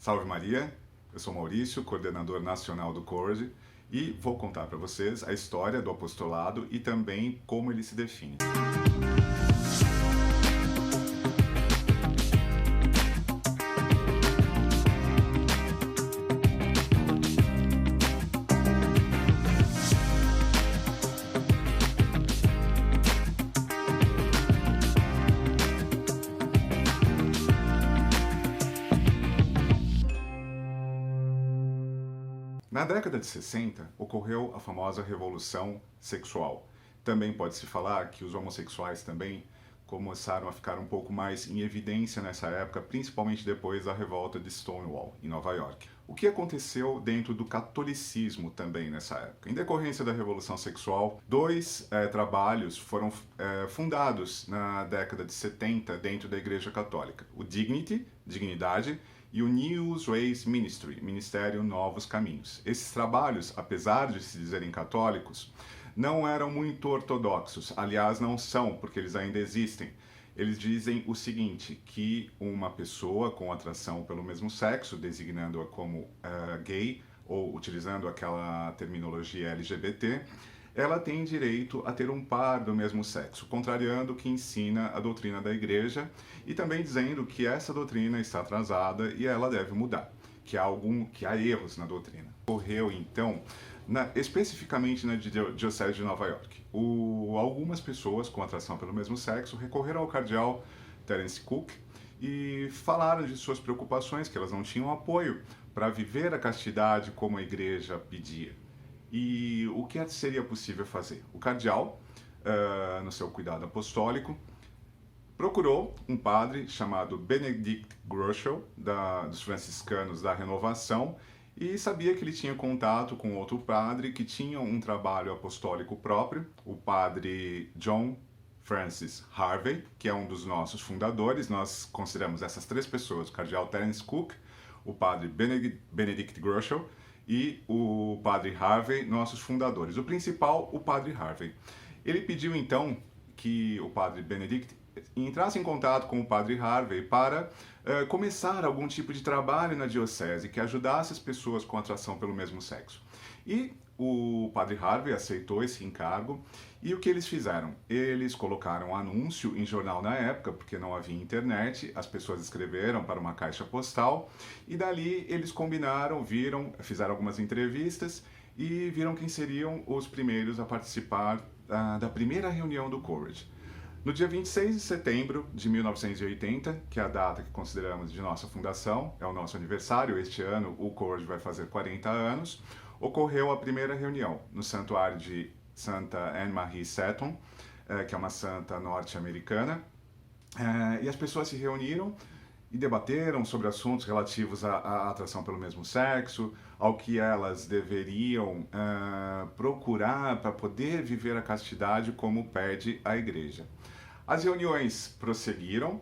Salve Maria, eu sou Maurício, coordenador nacional do CORD, e vou contar para vocês a história do apostolado e também como ele se define. Na década de 60, ocorreu a famosa Revolução Sexual. Também pode-se falar que os homossexuais também começaram a ficar um pouco mais em evidência nessa época, principalmente depois da revolta de Stonewall, em Nova York. O que aconteceu dentro do catolicismo também nessa época? Em decorrência da Revolução Sexual, dois trabalhos foram fundados na década de 70 dentro da Igreja Católica. O Dignity, Dignidade, e o New Ways Ministry, Ministério Novos Caminhos. Esses trabalhos, apesar de se dizerem católicos, não eram muito ortodoxos. Aliás, não são, porque eles ainda existem. Eles dizem o seguinte, que uma pessoa com atração pelo mesmo sexo, designando-a como gay, ou utilizando aquela terminologia LGBT, ela tem direito a ter um par do mesmo sexo, contrariando o que ensina a doutrina da igreja e também dizendo que essa doutrina está atrasada e ela deve mudar, que há erros na doutrina. Ocorreu então, especificamente na Diocese de Nova York. Algumas pessoas com atração pelo mesmo sexo recorreram ao cardeal Terence Cook e falaram de suas preocupações, que elas não tinham apoio para viver a castidade como a igreja pedia. E o que seria possível fazer? O cardeal, no seu cuidado apostólico, procurou um padre chamado Benedict Groeschel, dos franciscanos da Renovação, e sabia que ele tinha contato com outro padre que tinha um trabalho apostólico próprio, o padre John Francis Harvey, que é um dos nossos fundadores. Nós consideramos essas três pessoas, o cardeal Terence Cook, o padre Benedict Groeschel, e o padre Harvey, nossos fundadores. O principal, o padre Harvey. Ele pediu então que o padre Benedict entrasse em contato com o padre Harvey para começar algum tipo de trabalho na diocese que ajudasse as pessoas com atração pelo mesmo sexo. E o padre Harvey aceitou esse encargo e o que eles fizeram? Eles colocaram um anúncio em jornal na época, porque não havia internet, as pessoas escreveram para uma caixa postal e dali eles combinaram, fizeram algumas entrevistas e viram quem seriam os primeiros a participar da primeira reunião do Courage. No dia 26 de setembro de 1980, que é a data que consideramos de nossa fundação, é o nosso aniversário, este ano o Courage vai fazer 40 anos, ocorreu a primeira reunião no santuário de Santa Anne-Marie Seton, que é uma santa norte-americana, e as pessoas se reuniram e debateram sobre assuntos relativos à atração pelo mesmo sexo, ao que elas deveriam procurar para poder viver a castidade como pede a igreja. As reuniões prosseguiram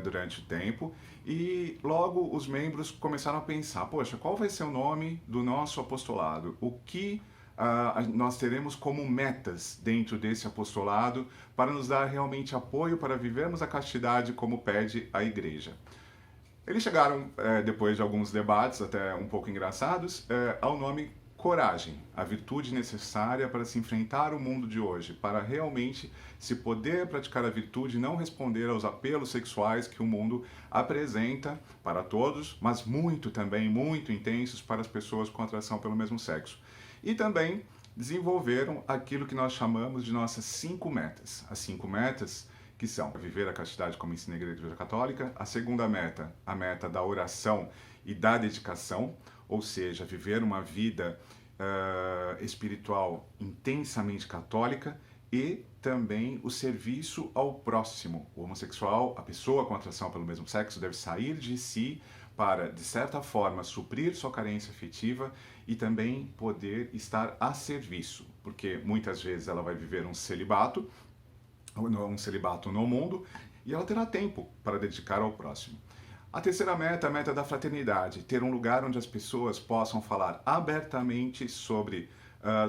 durante o tempo e logo os membros começaram a pensar, poxa, qual vai ser o nome do nosso apostolado? O que nós teremos como metas dentro desse apostolado para nos dar realmente apoio para vivermos a castidade como pede a igreja? Eles chegaram, depois de alguns debates até um pouco engraçados, ao nome coragem, a virtude necessária para se enfrentar o mundo de hoje, para realmente se poder praticar a virtude e não responder aos apelos sexuais que o mundo apresenta para todos, mas muito intensos para as pessoas com atração pelo mesmo sexo. E também desenvolveram aquilo que nós chamamos de nossas 5 metas. As 5 metas que são viver a castidade como ensina a Igreja Católica, a segunda meta, a meta da oração e da dedicação, ou seja, viver uma vida espiritual intensamente católica e também o serviço ao próximo. O homossexual, a pessoa com atração pelo mesmo sexo, deve sair de si para, de certa forma, suprir sua carência afetiva e também poder estar a serviço, porque muitas vezes ela vai viver um celibato no mundo, e ela terá tempo para dedicar ao próximo. A terceira meta, a meta da fraternidade, ter um lugar onde as pessoas possam falar abertamente sobre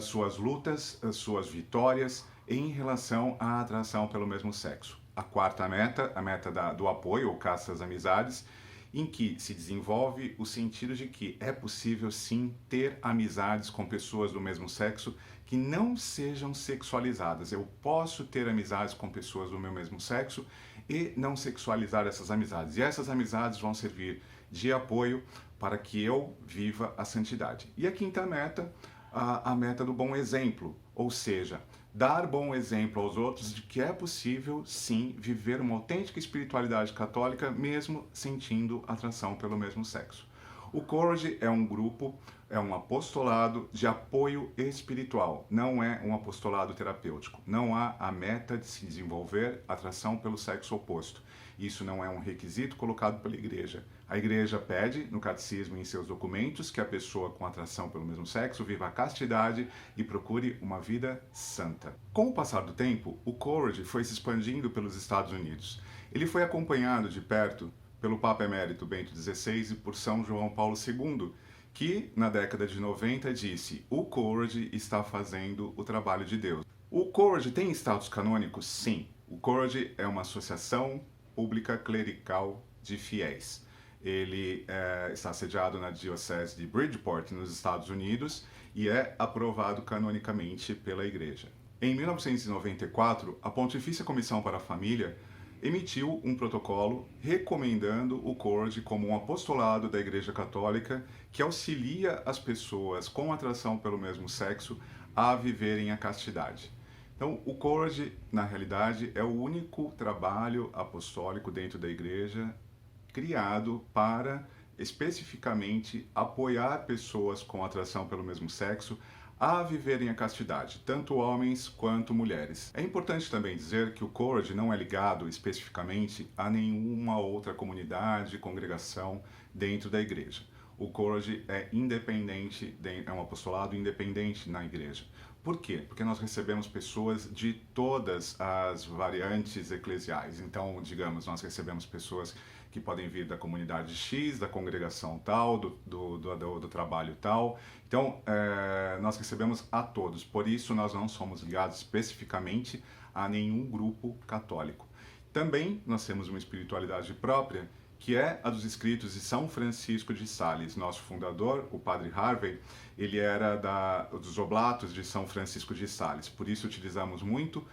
suas lutas, suas vitórias em relação à atração pelo mesmo sexo. A quarta meta, a meta do apoio ou castas amizades, em que se desenvolve o sentido de que é possível sim ter amizades com pessoas do mesmo sexo que não sejam sexualizadas. Eu posso ter amizades com pessoas do meu mesmo sexo e não sexualizar essas amizades. E essas amizades vão servir de apoio para que eu viva a santidade. E a quinta meta, a meta do bom exemplo, ou seja, dar bom exemplo aos outros de que é possível, sim, viver uma autêntica espiritualidade católica mesmo sentindo atração pelo mesmo sexo. O Courage é um grupo, é um apostolado de apoio espiritual, não é um apostolado terapêutico. Não há a meta de se desenvolver atração pelo sexo oposto. Isso não é um requisito colocado pela Igreja. A Igreja pede, no catecismo e em seus documentos, que a pessoa com atração pelo mesmo sexo viva a castidade e procure uma vida santa. Com o passar do tempo, o Courage foi se expandindo pelos Estados Unidos. Ele foi acompanhado de perto pelo Papa Emérito Bento XVI e por São João Paulo II, que, na década de 90, disse: o Courage está fazendo o trabalho de Deus. O Courage tem status canônico? Sim. O Courage é uma associação pública clerical de fiéis. Ele está sediado na Diocese de Bridgeport, nos Estados Unidos, e é aprovado canonicamente pela Igreja. Em 1994, a Pontifícia Comissão para a Família emitiu um protocolo recomendando o Courage como um apostolado da Igreja Católica que auxilia as pessoas com atração pelo mesmo sexo a viverem a castidade. Então, o Courage, na realidade, é o único trabalho apostólico dentro da Igreja criado para especificamente apoiar pessoas com atração pelo mesmo sexo a viverem a castidade, tanto homens quanto mulheres. É importante também dizer que o Courage não é ligado especificamente a nenhuma outra comunidade, congregação dentro da Igreja. O Courage é independente, é um apostolado independente na Igreja. Por quê? Porque nós recebemos pessoas de todas as variantes eclesiais. Então, digamos, nós recebemos pessoas que podem vir da comunidade X, da congregação tal, do trabalho tal. Então, nós recebemos a todos. Por isso, nós não somos ligados especificamente a nenhum grupo católico. Também nós temos uma espiritualidade própria, que é a dos escritos de São Francisco de Sales. Nosso fundador, o Padre Harvey, ele era dos Oblatos de São Francisco de Sales. Por isso utilizamos muito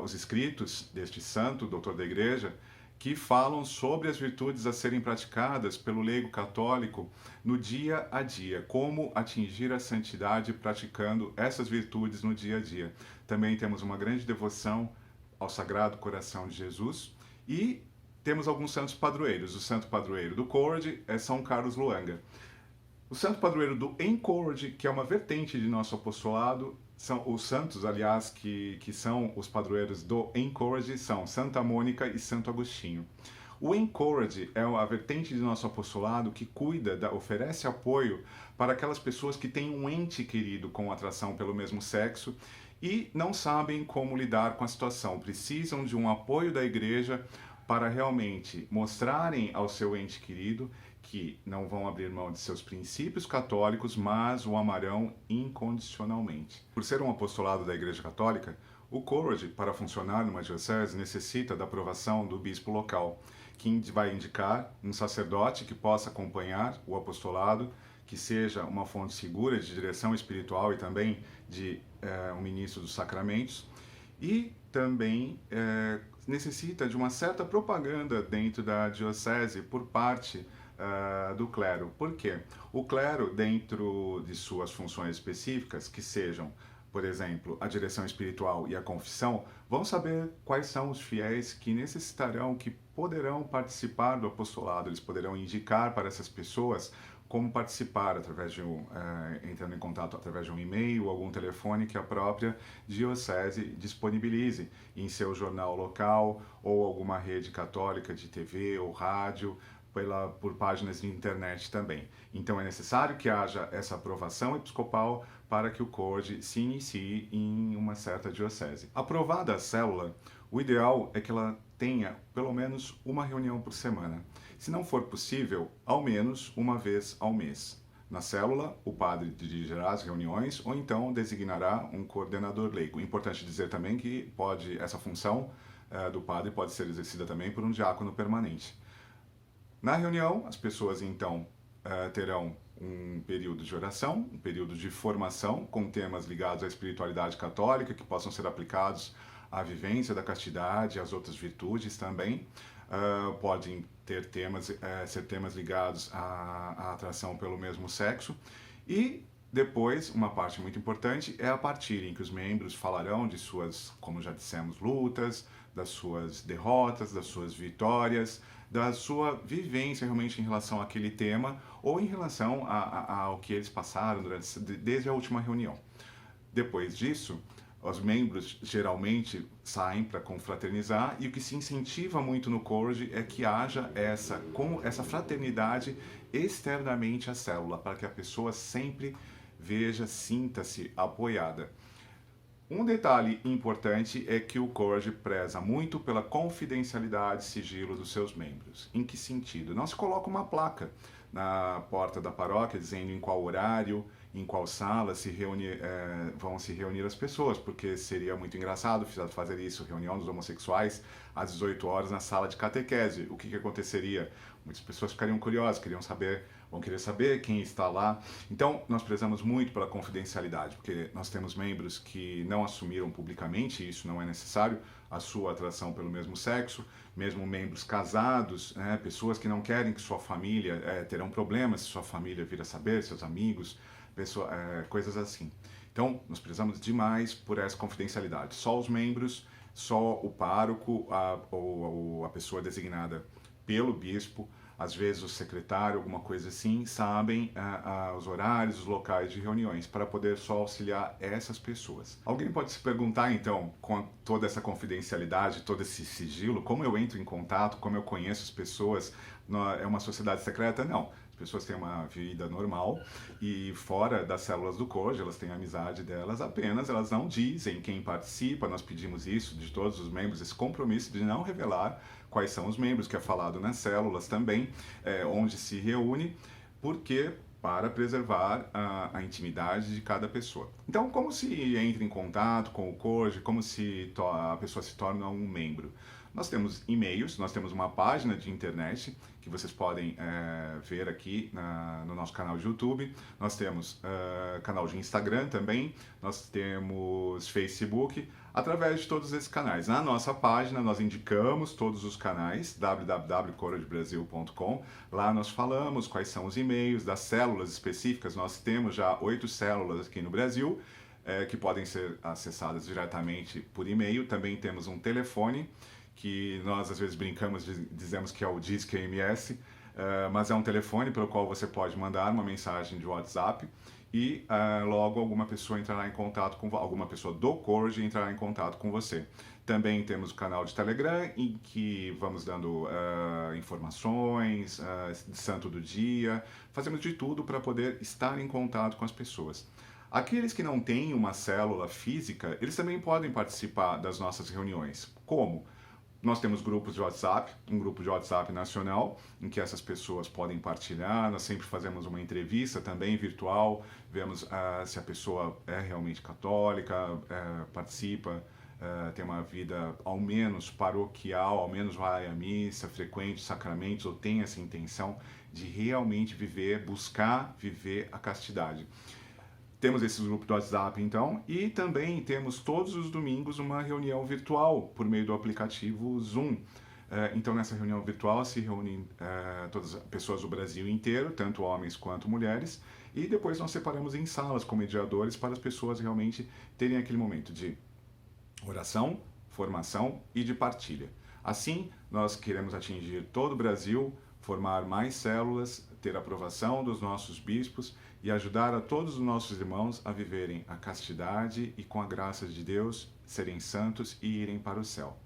os escritos deste santo, doutor da Igreja, que falam sobre as virtudes a serem praticadas pelo leigo católico no dia a dia, como atingir a santidade praticando essas virtudes no dia a dia. Também temos uma grande devoção ao Sagrado Coração de Jesus e temos alguns santos padroeiros. O santo padroeiro do Courage é São Carlos Luanga. O santo padroeiro do Encourage, que é uma vertente de nosso apostolado, são os santos, aliás, que são os padroeiros do Encourage, são Santa Mônica e Santo Agostinho. O Encourage é a vertente de nosso apostolado que oferece apoio para aquelas pessoas que têm um ente querido com atração pelo mesmo sexo e não sabem como lidar com a situação, precisam de um apoio da Igreja para realmente mostrarem ao seu ente querido que não vão abrir mão de seus princípios católicos, mas o amarão incondicionalmente. Por ser um apostolado da Igreja Católica, o Courage, para funcionar numa diocese, necessita da aprovação do bispo local, que vai indicar um sacerdote que possa acompanhar o apostolado, que seja uma fonte segura de direção espiritual e também de um ministro dos sacramentos, e também necessita de uma certa propaganda dentro da diocese por parte do clero. Por quê? O clero, dentro de suas funções específicas, que sejam, por exemplo, a direção espiritual e a confissão, vão saber quais são os fiéis que necessitarão, que poderão participar do apostolado. Eles poderão indicar para essas pessoas como participar através de entrando em contato através de um e-mail ou algum telefone que a própria diocese disponibilize em seu jornal local ou alguma rede católica de TV ou rádio, por páginas de internet também. Então é necessário que haja essa aprovação episcopal para que o Courage se inicie em uma certa diocese. Aprovada a célula, o ideal é que ela tenha pelo menos uma reunião por semana. Se não for possível, ao menos uma vez ao mês. Na célula, o padre dirigirá as reuniões ou então designará um coordenador leigo. Importante dizer também que essa função do padre pode ser exercida também por um diácono permanente. Na reunião, as pessoas então terão um período de oração, um período de formação com temas ligados à espiritualidade católica que possam ser aplicados à vivência da castidade, às outras virtudes também. Podem ter temas, ser temas ligados à atração pelo mesmo sexo. E depois, uma parte muito importante é a partilha, em que os membros falarão de suas, como já dissemos, lutas, das suas derrotas, das suas vitórias, da sua vivência realmente em relação àquele tema ou em relação ao que eles passaram desde a última reunião. Depois disso, os membros geralmente saem para confraternizar e o que se incentiva muito no Courage é que haja essa fraternidade externamente à célula, para que a pessoa sempre veja, sinta-se apoiada. Um detalhe importante é que o Courage preza muito pela confidencialidade e sigilo dos seus membros. Em que sentido? Não se coloca uma placa na porta da paróquia dizendo em qual horário, em qual sala vão se reunir as pessoas, porque seria muito engraçado fazer isso, reunião dos homossexuais às 18 horas na sala de catequese. O que aconteceria? Muitas pessoas ficariam curiosas, vão querer saber quem está lá. Então, nós prezamos muito pela confidencialidade, porque nós temos membros que não assumiram publicamente, e isso não é necessário, a sua atração pelo mesmo sexo, mesmo membros casados, pessoas que não querem que sua família, terão problemas se sua família vir a saber, seus amigos, coisas assim. Então, nós prezamos demais por essa confidencialidade. Só os membros, só o pároco ou a pessoa designada pelo bispo, às vezes o secretário, alguma coisa assim, sabem os horários, os locais de reuniões, para poder só auxiliar essas pessoas. Alguém pode se perguntar, então, com toda essa confidencialidade, todo esse sigilo, como eu entro em contato, como eu conheço as pessoas, é uma sociedade secreta? Não. As pessoas têm uma vida normal e fora das células do Courage, elas têm a amizade delas apenas, elas não dizem quem participa, nós pedimos isso de todos os membros, esse compromisso de não revelar quais são os membros, que é falado nas células também, onde se reúne, porque para preservar a intimidade de cada pessoa. Então, como se entra em contato com o Courage, como se a pessoa se torna um membro? Nós temos e-mails, nós temos uma página de internet que vocês podem ver aqui no nosso canal de YouTube. Nós temos canal de Instagram também, nós temos Facebook. Através de todos esses canais. Na nossa página, nós indicamos todos os canais, www.couragebrasil.com. Lá nós falamos quais são os e-mails das células específicas. Nós temos já 8 células aqui no Brasil, que podem ser acessadas diretamente por e-mail. Também temos um telefone, que nós às vezes brincamos, dizemos que é o Disque MS, mas é um telefone pelo qual você pode mandar uma mensagem de WhatsApp e logo alguma pessoa entrará em contato com alguma pessoa do Courage entrará em contato com você. Também temos o canal de Telegram em que vamos dando informações de santo do dia, fazemos de tudo para poder estar em contato com as pessoas. Aqueles que não têm uma célula física, eles também podem participar das nossas reuniões. Como? Nós temos grupos de WhatsApp, um grupo de WhatsApp nacional, em que essas pessoas podem partilhar. Nós sempre fazemos uma entrevista também virtual, vemos se a pessoa é realmente católica, participa, tem uma vida ao menos paroquial, ao menos vai à missa, frequente os sacramentos, ou tem essa intenção de realmente buscar viver a castidade. Temos esse grupo do WhatsApp, então, e também temos todos os domingos uma reunião virtual por meio do aplicativo Zoom. Então, nessa reunião virtual se reúnem todas as pessoas do Brasil inteiro, tanto homens quanto mulheres, e depois nós separamos em salas com mediadores para as pessoas realmente terem aquele momento de oração, formação e de partilha. Assim, nós queremos atingir todo o Brasil, formar mais células, ter aprovação dos nossos bispos e ajudar a todos os nossos irmãos a viverem a castidade e, com a graça de Deus, serem santos e irem para o céu.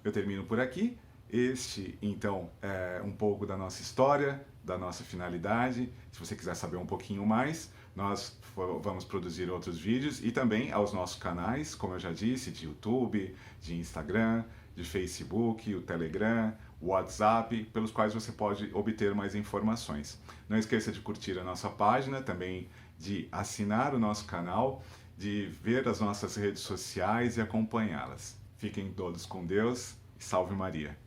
Eu termino por aqui. Este, então, é um pouco da nossa história, da nossa finalidade. Se você quiser saber um pouquinho mais, nós vamos produzir outros vídeos e também aos nossos canais, como eu já disse, de YouTube, de Instagram, de Facebook, o Telegram, o WhatsApp, pelos quais você pode obter mais informações. Não esqueça de curtir a nossa página, também de assinar o nosso canal, de ver as nossas redes sociais e acompanhá-las. Fiquem todos com Deus e salve Maria!